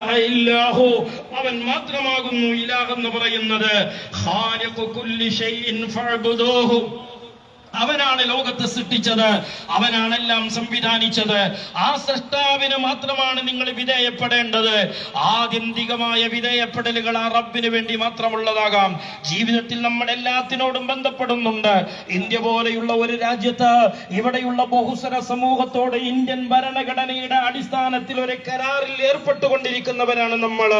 അവൻ മാത്രമാകുന്നു ഇലാഹ് എന്ന് പറയുന്നത്. ഖാലിഖു കുല്ലി ഷൈഇൻ ഫഅബ്ദൂഹു, അവനാണ് ലോകത്തെ സൃഷ്ടിച്ചത്, അവനാണെല്ലാം സംവിധാനിച്ചത്. ആ സൃഷ്ടാവിന് മാത്രമാണ് നിങ്ങൾ വിധേയപ്പെടേണ്ടത്. ആത്യന്തികമായ വിധേയപ്പെടലുകൾ ആ റബ്ബിന് വേണ്ടി മാത്രമുള്ളതാകാം. ജീവിതത്തിൽ നമ്മൾ എല്ലാത്തിനോടും ബന്ധപ്പെടുന്നുണ്ട്. ഇന്ത്യ പോലെയുള്ള ഒരു രാജ്യത്ത് ഇവിടെയുള്ള ബഹുസ്വര സമൂഹത്തോട് ഇന്ത്യൻ ഭരണഘടനയുടെ അടിസ്ഥാനത്തിൽ ഒരു കരാറിൽ ഏർപ്പെട്ടുകൊണ്ടിരിക്കുന്നവരാണ് നമ്മൾ.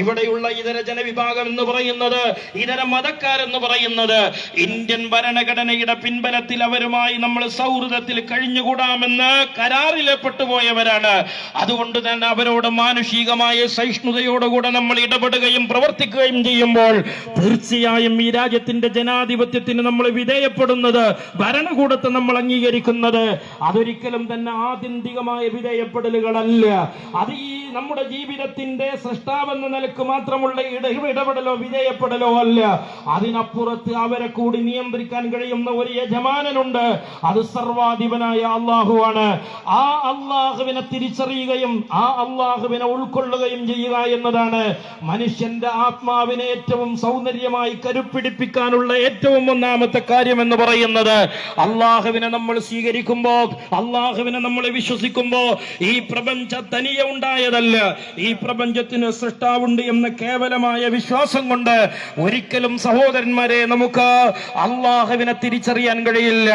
ഇവിടെയുള്ള ഇതര ജനവിഭാഗം എന്ന് പറയുന്നത്, ഇതര മതക്കാരെന്ന് പറയുന്നത് ഇന്ത്യൻ ഭരണഘടനയുടെ പിൻബലത്തിൽ അവരുമായി നമ്മൾ സൗഹൃദത്തിൽ കഴിഞ്ഞുകൂടാമെന്ന് കരാറിലേപ്പെട്ടുപോയവരാണ്. അതുകൊണ്ട് തന്നെ അവരോട് മാനുഷികമായ സഹിഷ്ണുതയോടുകൂടെ നമ്മൾ ഇടപെടുകയും പ്രവർത്തിക്കുകയും ചെയ്യുമ്പോൾ തീർച്ചയായും ഈ രാജ്യത്തിന്റെ ജനാധിപത്യത്തിന് നമ്മൾ വിധേയപ്പെടുന്നത്, ഭരണകൂടത്തെ നമ്മൾ അംഗീകരിക്കുന്നത് അതൊരിക്കലും തന്നെ ആത്യന്തികമായ വിധേയപ്പെടലുകളല്ല. അത് ഈ നമ്മുടെ ജീവിതത്തിന്റെ സൃഷ്ടാവെന്ന നിലക്ക് മാത്രമുള്ള ഇടപെടലോ വിധേയപ്പെടലോ അല്ല. അതിനപ്പുറത്ത് അവരെ കൂടി നിയന്ത്രിക്കാൻ കഴിയുന്ന ഒരു യജമാനനുണ്ട്. അത് സർവാധിപനായ അള്ളാഹുവാണ്. ആ അള്ളാഹുവിനെ തിരിച്ചറിയുകയും ആ അള്ളാഹുവിനെ ഉൾക്കൊള്ളുകയും ചെയ്യുക എന്നതാണ് മനുഷ്യന്റെ ആത്മാവിനെ ഏറ്റവും സൗന്ദര്യമായി കരുപ്പിടിപ്പിക്കാനുള്ള ഏറ്റവും ഒന്നാമത്തെ കാര്യം എന്ന് പറയുന്നത്. അള്ളാഹുവിനെ നമ്മൾ സ്വീകരിക്കുമ്പോ, അള്ളാഹുവിനെ നമ്മൾ വിശ്വസിക്കുമ്പോ ഈ പ്രപഞ്ചം തനിയെ ഉണ്ടായതല്ല. ഈ പ്രപഞ്ചത്തിന് സൃഷ്ടാവുണ്ട് എന്ന കേവലമായ വിശ്വാസം കൊണ്ട് ഒരിക്കലും സഹോദരന്മാരെ നമുക്ക് അള്ളാഹുവിനെ തിരിച്ചറിയാൻ കഴിയില്ല.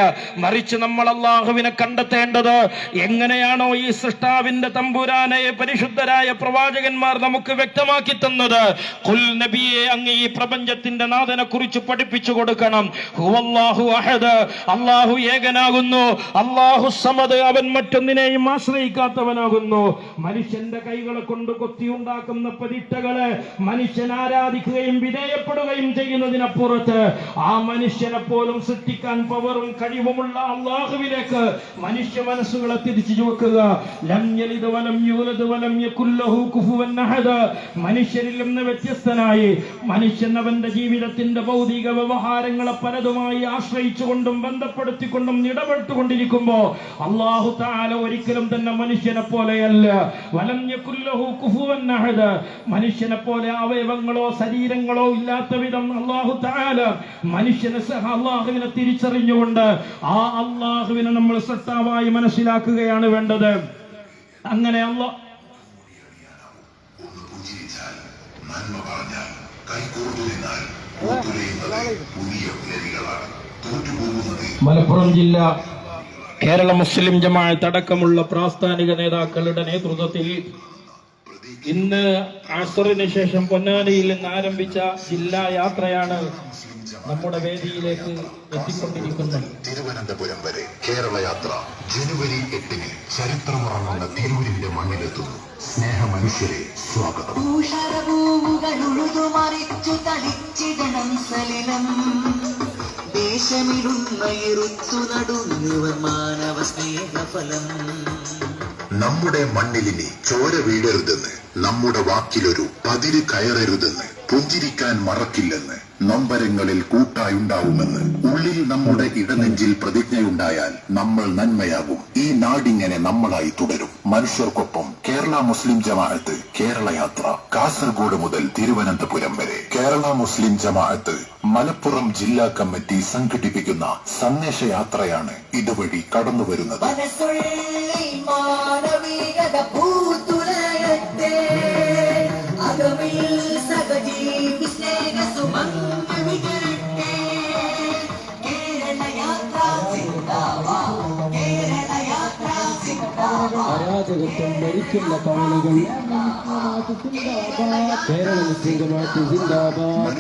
മറിച്ച് നമ്മൾ അള്ളാഹുവിനെ കണ്ടെത്തേണ്ടത് എങ്ങനെയാണോ ഈ സൃഷ്ടാവിന്റെ തമ്പുരാനെ പരിശുദ്ധരായ പ്രവാചകന്മാർ നമുക്ക് വ്യക്തമാക്കി തന്നത്. ഖുൽ നബിയെ, അങ്ങ് ഈ പ്രപഞ്ചത്തിന്റെ നാഥനെ കുറിച്ച് പഠിപ്പിച്ചു കൊടുക്കണം. ഹുവല്ലാഹു അഹദ്, അള്ളാഹു ഏകനാകുന്നു. അള്ളാഹു സമദ്, അവൻ മറ്റൊന്നിനെയും ആശ്രയിക്കാത്തവനാകുന്നു. മനുഷ്യന്റെ കൈകളെ കൊണ്ട് കൊത്തിയുണ്ടാക്കുന്ന പ്രതിഷ്ഠകളെ മനുഷ്യൻ ആരാധിക്കുകയും വിധേയപ്പെടുകയും ചെയ്യുന്നതിനപ്പുറത്ത് ആ മനുഷ്യനെ പോലും സൃഷ്ടിക്കാൻ പവറും കഴിവുമുള്ള അള്ളാഹുവിലേക്ക് മനുഷ്യ മനസ്സുകളെ തിരിച്ചു ചോക്കുക. ലം യലിദ് വലം യൂലദ് വലം യകുൽ ലഹു കുഫുവൻ അഹദ്. മനുഷ്യരിൽ നിന്ന് വ്യത്യസ്തനായി മനുഷ്യൻ അവന്റെ ജീവിതത്തിന്റെ ഭൗതിക വ്യവഹാരങ്ങളെ പലതുമായി ആശ്രയിച്ചുകൊണ്ടും ബന്ധപ്പെടുത്തിക്കൊണ്ടും ഇടപെട്ടുകൊണ്ടിരിക്കുമ്പോ അല്ലാഹു തആല ഒരിക്കലും തന്നെ മനുഷ്യനെ പോലെയല്ല. വലം യകുൽ ലഹു കുഫുവൻ അഹദ്. മനുഷ്യനെ പോലെ അവയവങ്ങളോ ശരീരങ്ങളോ ഇല്ലാത്ത വിധം അല്ലാഹു തആല മനുഷ്യനെ അള്ളാഹുവിനെ തിരിച്ചറിഞ്ഞുകൊണ്ട് ആ അള്ളാഹുവിനെ നമ്മൾ സത്താവായി മനസ്സിലാക്കുകയാണ് വേണ്ടത്. അങ്ങനെ മലപ്പുറം ജില്ല കേരള മുസ്ലിം ജമാഅത്ത് അടക്കമുള്ള പ്രാസ്ഥാനിക നേതാക്കളുടെ നേതൃത്വത്തിൽ ഇന്ന് അസ്റിന് ശേഷം പൊന്നാനിയിൽ നിന്ന് ആരംഭിച്ച ജില്ലാ യാത്രയാണ് നമ്മുടെ വേദിയിലേക്ക് എത്തിക്കൊണ്ടിരിക്കുന്നത്. തിരുവനന്തപുരം വരെ കേരള യാത്ര ജനുവരി 8-ന് ചരിത്രമുറങ്ങുന്ന തിരൂരിന്റെ മണ്ണിലെത്തുന്നു. സ്നേഹ മനുഷ്യരെ സ്വാഗതം. നമ്മുടെ മണ്ണിലിനി ചോര വീഴരുതെന്ന്, നമ്മുടെ വാക്കിലൊരു പതിര് കയറരുതെന്ന്, പുഞ്ചിരിക്കാൻ മറക്കില്ലെന്ന്, നൊമ്പരങ്ങളിൽ കൂട്ടായുണ്ടാവുമെന്ന്, ഉള്ളിൽ നമ്മുടെ ഇടനെഞ്ചിൽ പ്രതിജ്ഞയുണ്ടായാൽ നമ്മൾ നന്മയാകും. ഈ നാടിങ്ങനെ നമ്മളായി തുടരും. മനുഷ്യർക്കൊപ്പം കേരള മുസ്ലിം ജമാഅത്ത് കേരള യാത്ര കാസർഗോഡ് മുതൽ തിരുവനന്തപുരം വരെ. കേരള മുസ്ലിം ജമാഅത്ത് മലപ്പുറം ജില്ലാ കമ്മിറ്റി സംഘടിപ്പിക്കുന്ന സന്ദേശയാത്രയാണ് ഇതുവഴി കടന്നു വരുന്നത്. അരാജകത്വം ഭരിക്കുന്ന കാളുകൾ കേരള മുസ്ലിം ജമാഅത്ത് സിന്ദാബാദ്.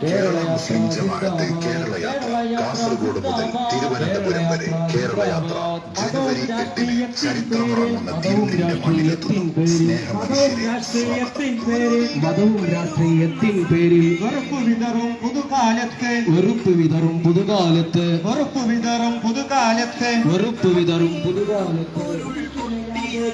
കേരള മുസ്ലിം ജമാഅത്ത് കേരള യാത്ര കാസർഗോഡ് മുതൽ തിരുവനന്തപുരം വരെ. കേരള യാത്ര ജനുവരി 8-ന് ചരിത്രമുറങ്ങുന്ന തിരൂരിന്റെ മണ്ണിലെത്തുന്നു. മതവും രാഷ്ട്രീയത്തിൻ പേരിൽ വെറുപ്പ് വിതറും പുതുകാലത്ത്, വെറുപ്പ് വിതറും പുതുകാലത്ത്, വെറുപ്പ് വിതറും പുതുകാലത്ത്, വെറുപ്പ് വിതറും പുതുകാലത്ത്.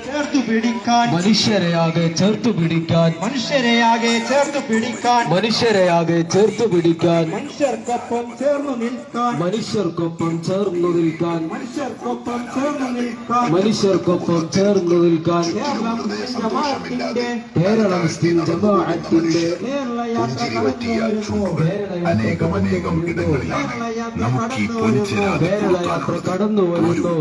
ചേർത്തു പിടിക്കാൻ മനുഷ്യരെയാകെ ചേർത്തു പിടിക്കാൻ മനുഷ്യരെയാകെ ചേർത്തു പിടിക്കാൻ മനുഷ്യരെയാകെ ചേർത്തു പിടിക്കാൻ മനുഷ്യർക്കൊപ്പം ചേർന്നു നിൽക്കാൻ മനുഷ്യർക്കൊപ്പം ചേർന്നു നിൽക്കാൻ മനുഷ്യർക്കൊപ്പം ചേർന്നു നിൽക്കാൻ മനുഷ്യർക്കൊപ്പം ചേർന്നു നിൽക്കാൻ കേരള മുസ്ലിം ജമാഅത്തിന്റെ കേരള മുസ്ലിം ജമാഅത്തിന്റെ കേരള യാത്ര പുഞ്ചിരി കടന്നു പറ്റിയ വരുന്നു. ചുണ്ട് അനേകമനേകം ഇടങ്ങളിലാണ് നമുക്ക് ഈ പൊൻചിരാതെ കേരള യാത്ര കടന്നു വരുന്നു.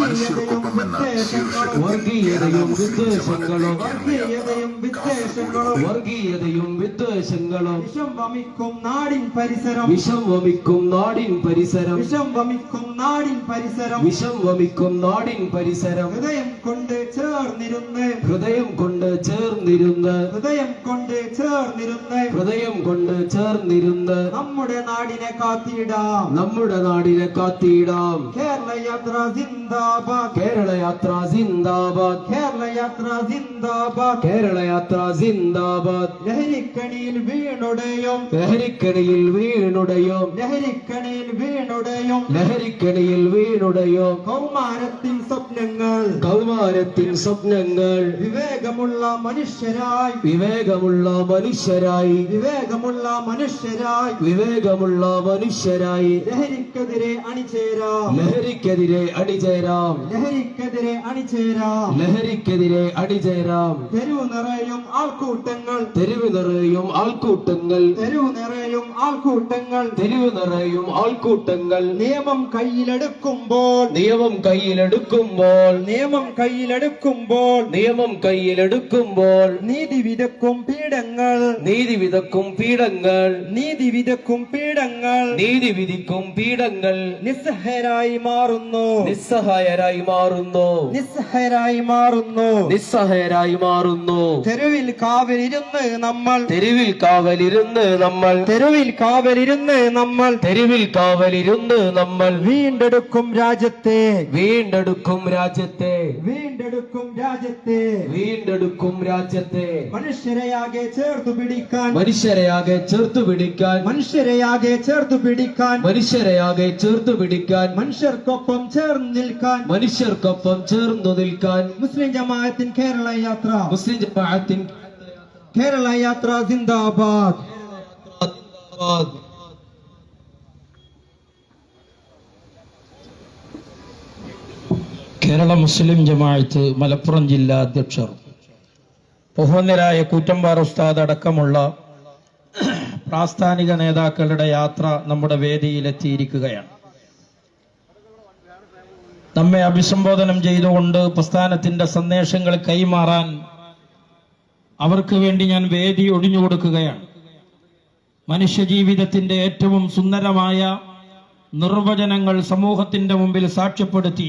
മനുഷ്യർക്കൊപ്പം എന്ന ശീർഷകത്തിൽ വർഗീയതയും വിദ്വേഷങ്ങളും വർഗീയതയും വിദ്വേഷങ്ങളും വർഗീയതയും വിദ്വേഷങ്ങളും വിഷം വമിക്കും നാടിൻ പരിസരം വിഷം വമിക്കും നാടിൻ പരിസരം വിഷം വമിക്കും നാടിൻ പരിസരം വിഷം വമിക്കും നാടിൻ പരിസരം ഹൃദയം കൊണ്ട് ചേർന്നിരുന്ന് ഹൃദയം കൊണ്ട് ചേർന്നിരുന്ന് ഹൃദയം കൊണ്ട് ചേർന്നിരുന്ന് ഹൃദയം കൊണ്ട് ചേർന്നിരുന്ന് നമ്മുടെ നാടിനെ കാത്തിടാം നമ്മുടെ നാടിനെ കാത്തിടാം. കേരള യാത്ര സിന്ദാബാദ് കേരള യാത്ര സിന്ദാബാദ് കേരള യാത്ര സിന്ദാബാദ് കേരള യാത്ര സിന്ദാബാദ് ലഹരിക്കണിയിൽ വീണുടയും ലഹരിക്കണിയിൽ വീണുടയും ലഹരിക്കണിയിൽ വീണുടയും ലഹരിക്കണിയിൽ വീണുടയും കൗമാരത്തിൻ സ്വപ്നങ്ങൾ കൗമാരത്തിൻ സ്വപ്നങ്ങൾ വിവേകമുള്ള മനുഷ്യരായി വിവേകമുള്ള മനുഷ്യരായി വിവേകമുള്ള മനുഷ്യരായി വിവേകമുള്ള മനുഷ്യരായി ലഹരിക്കെതിരെ അണിചേരാം ലഹരിക്കെതിരെ അണിചേരാം ലഹരിക്കെതിരെ അണിചേരാം ലഹരിക്കെതിരെ അണിചേരാം. തെരുവ് നിറയും ആൾക്കൂട്ടങ്ങൾ തെരുവ് നിറയും ആൾക്കൂട്ടങ്ങൾ തെരുവ് നിറയും ആൾക്കൂട്ടങ്ങൾ തെരുവ് നിറയും ആൾക്കൂട്ടങ്ങൾ നിയമം കയ്യിലെടുക്കുമ്പോൾ നിയമം കയ്യിലെടുക്കുമ്പോൾ നിയമം കയ്യിലെടുക്കുമ്പോൾ നിയമം കയ്യിലെടുക്കുമ്പോൾ നീതി വിതക്കും പീഡങ്ങൾ നീതി വിതക്കും പീഡങ്ങൾ നീതി വിതക്കും പീഡങ്ങൾ നീതി വിധിക്കും പീഡങ്ങൾ നിസ്സഹരായി മാറുന്നു നിസ്സഹായരായി മാറുന്നു നിസ്സഹരായി മാറുന്നു നിസ്സഹായരായി മാറുന്നു. തെരുവിൽ കാവലിരുന്ന് നമ്മൾ തെരുവിൽ കാവലിരുന്ന് നമ്മൾ തെരുവിൽ കാവലിരുന്ന് നമ്മൾ തെരുവിൽ കാവലിരുന്ന് നമ്മൾ വീണ്ടെടുക്കും രാജ്യത്തെ വീണ്ടെടുക്കും രാജ്യത്തെ വീണ്ടെടുക്കും രാജ്യത്തെ വീണ്ടെടുക്കും രാജ്യത്തെ മനുഷ്യരെയാകെ ചേർത്തു പിടിക്കാൻ മനുഷ്യരെയാകെ ചേർത്തു പിടിക്കാൻ മനുഷ്യരെയാകെ ചേർത്തു പിടിക്കാൻ മനുഷ്യരെയാകെ ചേർത്തു പിടിക്കാൻ മനുഷ്യർക്കൊപ്പം ചേർന്ന് നിൽക്കാൻ മനുഷ്യർക്കൊപ്പം ചേർന്നു നിൽക്കാൻ മുസ്ലിം ജമാഅത്തിൻ കേരള യാത്ര മുസ്ലിം ജമാഅത്തിൻ കേരള യാത്ര സിന്ദാബാദ്. കേരള മുസ്ലിം ജമാഅത്ത് മലപ്പുറം ജില്ലാ അധ്യക്ഷർ ബഹുമാന്യരായ കൂറ്റമ്പാറ ഉസ്താദ് അടക്കമുള്ള പ്രാസ്ഥാനിക നേതാക്കളുടെ യാത്ര നമ്മുടെ വേദിയിലെത്തിയിരിക്കുകയാണ്. നമ്മെ അഭിസംബോധനം ചെയ്തുകൊണ്ട് പ്രസ്ഥാനത്തിന്റെ സന്ദേശങ്ങൾ കൈമാറാൻ അവർക്ക് വേണ്ടി ഞാൻ വേദി ഒഴിഞ്ഞുകൊടുക്കുകയാണ്. മനുഷ്യജീവിതത്തിന്റെ ഏറ്റവും സുന്ദരമായ നിർവചനങ്ങൾ സമൂഹത്തിന്റെ മുമ്പിൽ സാക്ഷ്യപ്പെടുത്തി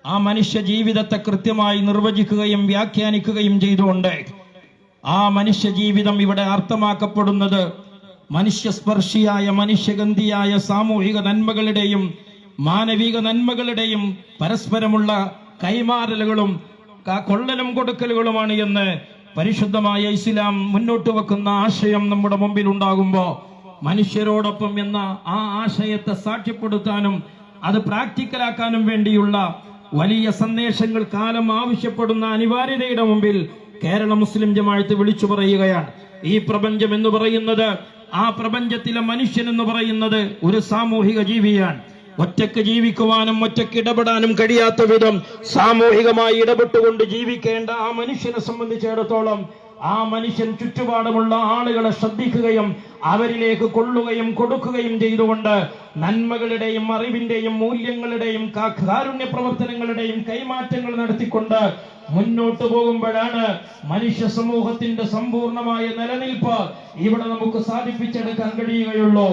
ആ മനുഷ്യ ജീവിതത്തെ കൃത്യമായി നിർവചിക്കുകയും വ്യാഖ്യാനിക്കുകയും ചെയ്തുകൊണ്ട് ആ മനുഷ്യ ജീവിതം ഇവിടെ അർത്ഥമാക്കപ്പെടുന്നത് മനുഷ്യസ്പർശിയായ മനുഷ്യഗന്ധിയായ സാമൂഹിക നന്മകളുടെയും മാനവിക നന്മകളുടെയും പരസ്പരമുള്ള കൈമാറലുകളും കൊള്ളലും കൊടുക്കലുകളുമാണ് എന്ന് പരിശുദ്ധമായ ഇസ്ലാം മുന്നോട്ട് വെക്കുന്ന ആശയം നമ്മുടെ മുമ്പിൽ ഉണ്ടാകുമ്പോൾ മനുഷ്യരോടൊപ്പം എന്ന ആ ആശയത്തെ സാക്ഷ്യപ്പെടുത്താനും അത് പ്രാക്ടിക്കലാക്കാനും വേണ്ടിയുള്ള വലിയ സന്ദേശങ്ങൾ കാലം ആവശ്യപ്പെടുന്ന അനിവാര്യതയുടെ മുമ്പിൽ കേരള മുസ്ലിം ജമാഅത്ത് വിളിച്ചു പറയുകയാണ്. ഈ പ്രപഞ്ചം എന്ന് പറയുന്നത്, ആ പ്രപഞ്ചത്തിലെ മനുഷ്യൻ എന്ന് പറയുന്നത് ഒരു സാമൂഹിക ജീവിയാണ്. ഒറ്റയ്ക്ക് ജീവിക്കുവാനും ഒറ്റയ്ക്ക് ഇടപെടാനും കഴിയാത്ത വിധം സാമൂഹികമായി ഇടപെട്ടുകൊണ്ട് ജീവിക്കേണ്ട ആ മനുഷ്യനെ സംബന്ധിച്ചിടത്തോളം ആ മനുഷ്യൻ ചുറ്റുപാടുമുള്ള ആളുകളെ ശ്രദ്ധിക്കുകയും അവരിലേക്ക് കൊള്ളുകയും കൊടുക്കുകയും ചെയ്തുകൊണ്ട് നന്മകളുടെയും അറിവിന്റെയും മൂല്യങ്ങളുടെയും കാരുണ്യ പ്രവർത്തനങ്ങളുടെയും കൈമാറ്റങ്ങൾ നടത്തിക്കൊണ്ട് മുന്നോട്ട് പോകുമ്പോഴാണ് മനുഷ്യ സമൂഹത്തിന്റെ സമ്പൂർണമായ നിലനിൽപ്പ് ഇവിടെ നമുക്ക് സാധിപ്പിച്ചെടുക്കാൻ കഴിയുകയുള്ളൂ.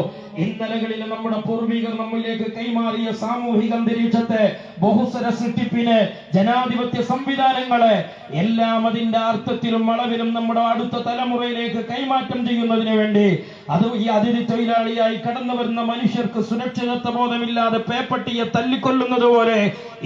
ഇന്നലകളിൽ നമ്മുടെ പൂർവികർ നമ്മിലേക്ക് കൈമാറിയ സാമൂഹിക അന്തരീക്ഷത്തെ, ബഹുസ്വര സൃഷ്ടിപ്പിനെ, ജനാധിപത്യ സംവിധാനങ്ങളെ എല്ലാം അതിന്റെ അർത്ഥത്തിലും അളവിലും നമ്മുടെ അടുത്ത തലമുറയിലേക്ക് കൈമാറ്റം ചെയ്യുന്നതിന് വേണ്ടി അത് ഈ അതിഥി തൊഴിലാളിയായി കടന്നു വരുന്ന മനുഷ്യർക്ക് സുരക്ഷിതത്വ ബോധമില്ലാതെ പേപ്പട്ടിയെ തല്ലിക്കൊല്ലുന്നത് പോലെ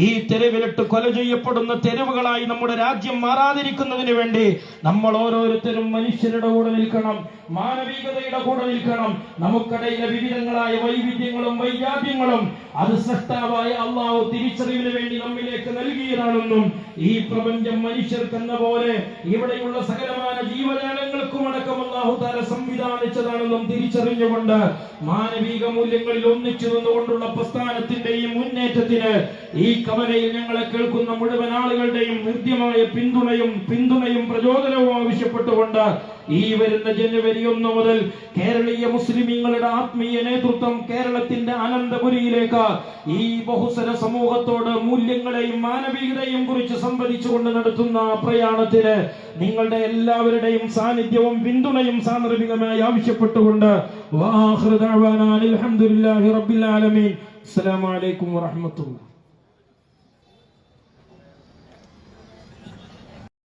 ഈ തെരുവിലിട്ട് കൊല ചെയ്യപ്പെടുന്ന തെരുവുകളായി നമ്മുടെ രാജ്യം മാറാതിരിക്കുന്നതിന് വേണ്ടി നമ്മൾ ഓരോരുത്തരും മനുഷ്യരുടെ കൂടെ നിൽക്കണം, മാനവികതയുടെ കൂടെ നിൽക്കണം. നമുക്കിടയിലെ വിവിധങ്ങളായ വൈവിധ്യങ്ങളും വൈജാത്യങ്ങളും അത് സൃഷ്ടാവായ അള്ളാഹു തിരിച്ചറിവിന് വേണ്ടി നമ്മിലേക്ക് നൽകിയതാണെന്നും ഈ പ്രപഞ്ചം മനുഷ്യർക്കെന്ന പോലെ ഇവിടെയുള്ള സകലമായ ജീവജാലങ്ങൾക്കും അടക്കം അല്ലാഹു തആല സംവിധാനിച്ചതാണെന്നും തിരിച്ചറിഞ്ഞുകൊണ്ട് മാനവിക മൂല്യങ്ങളിൽ ഒന്നിച്ചു നിന്നുകൊണ്ടുള്ള പ്രസ്ഥാനത്തിന്റെയും മുന്നേറ്റത്തിന് ഈ കവലയിൽ ഞങ്ങളെ കേൾക്കുന്ന മുഴുവൻ ആളുകളുടെയും ഹൃദ്യമായ പിന്തുണയും പ്രചോദനവും ആവശ്യപ്പെട്ടുകൊണ്ട് ഈ വരുന്ന ജനുവരി 1 മുതൽ കേരളീയ മുസ്ലിമീങ്ങളുടെ ആത്മീയ നേതൃത്വം കേരളത്തിന്റെ അനന്തപുരിയിലേക്ക് ഈ ബഹുസ്വര സമൂഹത്തോട് മൂല്യങ്ങളെയും മാനവികതയും കുറിച്ച് സംവദിച്ചുകൊണ്ട് നടത്തുന്ന പ്രയാണത്തിന് നിങ്ങളുടെ എല്ലാവരുടെയും സാന്നിധ്യവും പിന്തുണയും സാന്ദർഭികമായി ആവശ്യപ്പെട്ടുകൊണ്ട് വആഖിറു ദഅവാനാ അൽഹംദുലില്ലാഹി റബ്ബിൽ ആലമീൻ. അസ്സലാമു അലൈക്കും വറഹ്മത്തുള്ളാഹി.